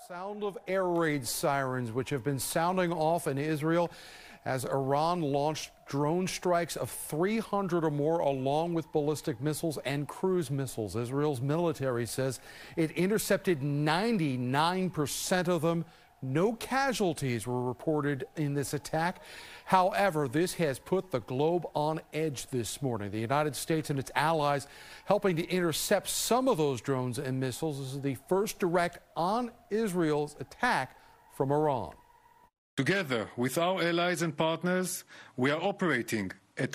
Sound of air raid sirens, which have been sounding off in Israel as Iran launched drone strikes of 300 or more, along with ballistic missiles and cruise missiles. Israel's military says it intercepted 99% of them. No casualties were reported in this attack. However, this has put the globe on edge this morning. The United States and its allies helping to intercept some of those drones and missiles. This is the first direct on Israel's attack from Iran. Together with our allies and partners, we are operating at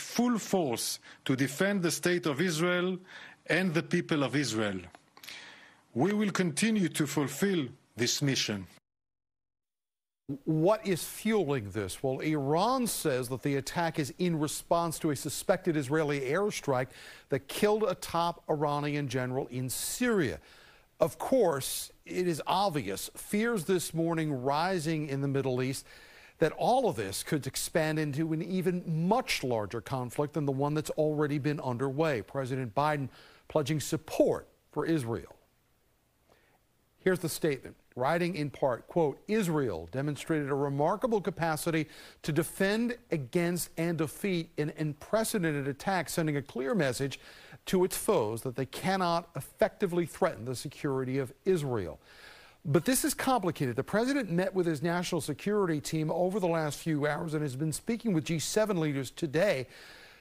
full force to defend the state of Israel and the people of Israel. We will continue to fulfill this mission. What is fueling this? Well, Iran says that the attack is in response to a suspected Israeli airstrike that killed a top Iranian general in Syria. Of course, it is obvious, fears this morning rising in the Middle East that all of this could expand into an even much larger conflict than the one that's already been underway. President Biden pledging support for Israel. Here's the statement, writing in part, quote, Israel demonstrated a remarkable capacity to defend against and defeat an unprecedented attack, sending a clear message to its foes that they cannot effectively threaten the security of Israel. But this is complicated. The president met with his national security team over the last few hours and has been speaking with G7 leaders today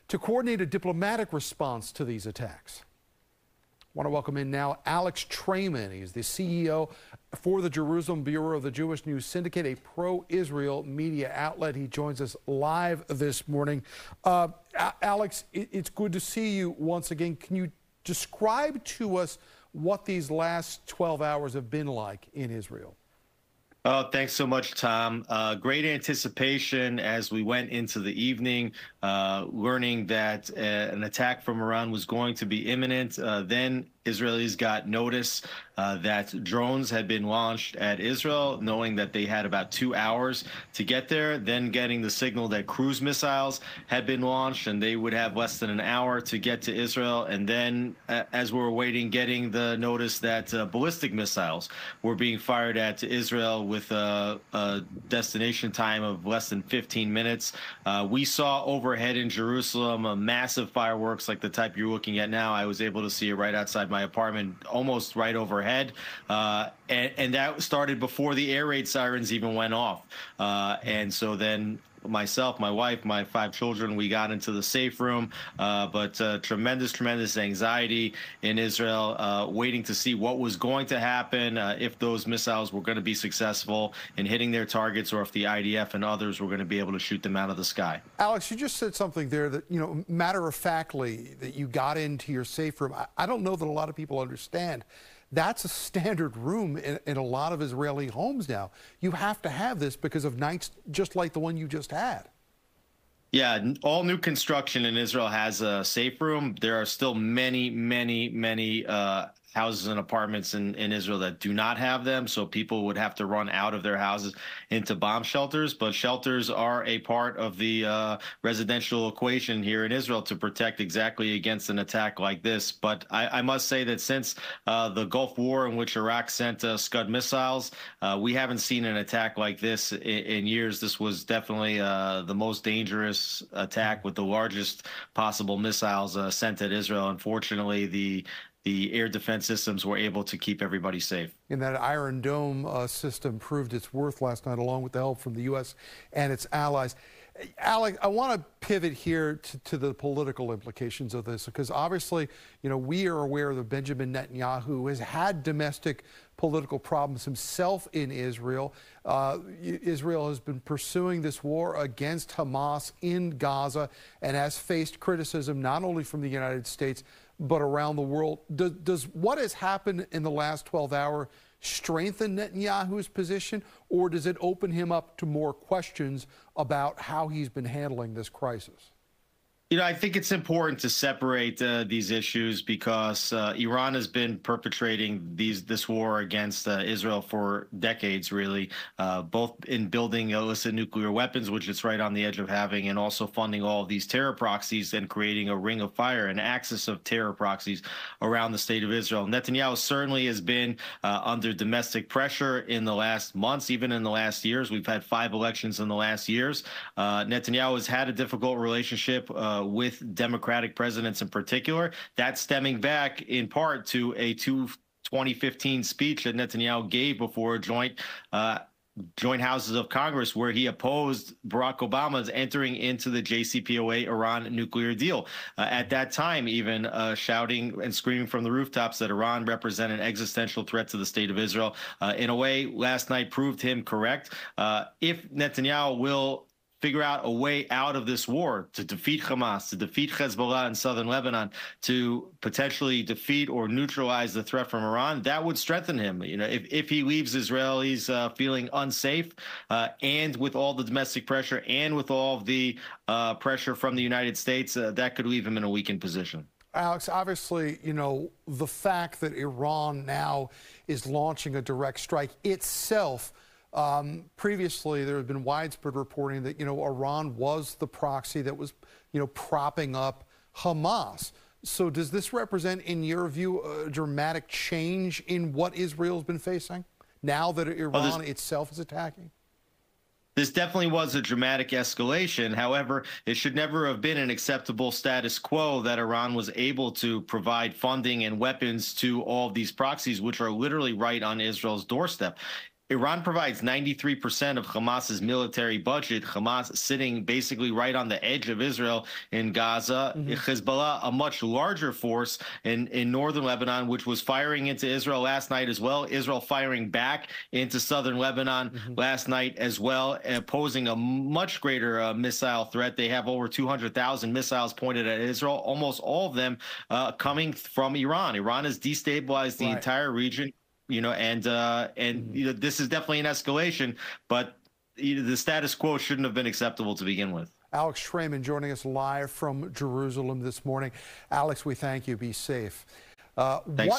to coordinate a diplomatic response to these attacks. I want to welcome in now Alex Traiman. He's the CEO for the Jerusalem Bureau of the Jewish News Syndicate, a pro-Israel media outlet. He joins us live this morning. Alex, it's good to see you once again. Can you describe to us what these last 12 hours have been like in Israel? Oh, thanks so much, Tom. Great anticipation as we went into the evening, learning that an attack from Iran was going to be imminent. Then Israelis got notice that drones had been launched at Israel, knowing that they had about 2 hours to get there, then getting the signal that cruise missiles had been launched and they would have less than an hour to get to Israel. And then as we were waiting, getting the notice that ballistic missiles were being fired at Israel with a destination time of less than 15 minutes. We saw overhead in Jerusalem a massive fireworks like the type you're looking at now. I was able to see it right outside my apartment, almost right overhead. And that started before the air raid sirens even went off. And so then myself, my wife, my 5 children, we got into the safe room, but tremendous anxiety in Israel, waiting to see what was going to happen, if those missiles were going to be successful in hitting their targets, or if the IDF and others were going to be able to shoot them out of the sky. Alex, you just said something there that, you know, matter-of-factly, that you got into your safe room. I don't know that a lot of people understand. That's a standard room in a lot of Israeli homes now. You have to have this because of nights just like the one you just had. Yeah, all new construction in Israel has a safe room. There are still many houses and apartments in Israel that do not have them, so people would have to run out of their houses into bomb shelters. But shelters are a part of the residential equation here in Israel to protect exactly against an attack like this. But I must say that since the Gulf War, in which Iraq sent Scud missiles, we haven't seen an attack like this in years. This was definitely the most dangerous attack with the largest possible missiles sent at Israel. Unfortunately, the air defense systems were able to keep everybody safe. And that Iron Dome system proved its worth last night, along with the help from the U.S. and its allies. Alex, I want to pivot here to the political implications of this, because obviously, you know, we are aware that Benjamin Netanyahu has had domestic political problems himself in Israel. Israel has been pursuing this war against Hamas in Gaza and has faced criticism not only from the United States, but around the world. Does what has happened in the last 12 hours strengthen Netanyahu's position, or does it open him up to more questions about how he's been handling this crisis? I think it's important to separate these issues because Iran has been perpetrating this war against Israel for decades, really, both in building illicit nuclear weapons, which it's right on the edge of having, and also funding all of these terror proxies and creating a ring of fire, an axis of terror proxies around the state of Israel. Netanyahu certainly has been under domestic pressure in the last months, even in the last years. We've had 5 elections in the last years. Netanyahu has had a difficult relationship with Democratic presidents in particular. That's stemming back in part to a 2015 speech that Netanyahu gave before joint houses of Congress, where he opposed Barack Obama's entering into the JCPOA Iran nuclear deal. At that time, even shouting and screaming from the rooftops that Iran represented an existential threat to the state of Israel. In a way, last night proved him correct. If Netanyahu will figure out a way out of this war to defeat Hamas, to defeat Hezbollah in southern Lebanon, to potentially defeat or neutralize the threat from Iran, that would strengthen him. If he leaves Israelis feeling unsafe, and with all the domestic pressure and with all of the pressure from the United States, that could leave him in a weakened position. Alex, obviously, the fact that Iran now is launching a direct strike itself. Previously, there had been widespread reporting that, Iran was the proxy that was, propping up Hamas. So does this represent, in your view, a dramatic change in what Israel's been facing now that Iran itself is attacking? This definitely was a dramatic escalation. However, it should never have been an acceptable status quo that Iran was able to provide funding and weapons to all of these proxies, which are literally right on Israel's doorstep. Iran provides 93% of Hamas's military budget. Hamas sitting basically right on the edge of Israel in Gaza. Hezbollah, a much larger force in northern Lebanon, which was firing into Israel last night as well. Israel firing back into southern Lebanon last night as well, posing a much greater missile threat. They have over 200,000 missiles pointed at Israel, almost all of them coming from Iran. Iran has destabilized the entire region. This is definitely an escalation, but the status quo shouldn't have been acceptable to begin with. Alex Traiman joining us live from Jerusalem this morning. Alex, we thank you. Be safe. Thanks.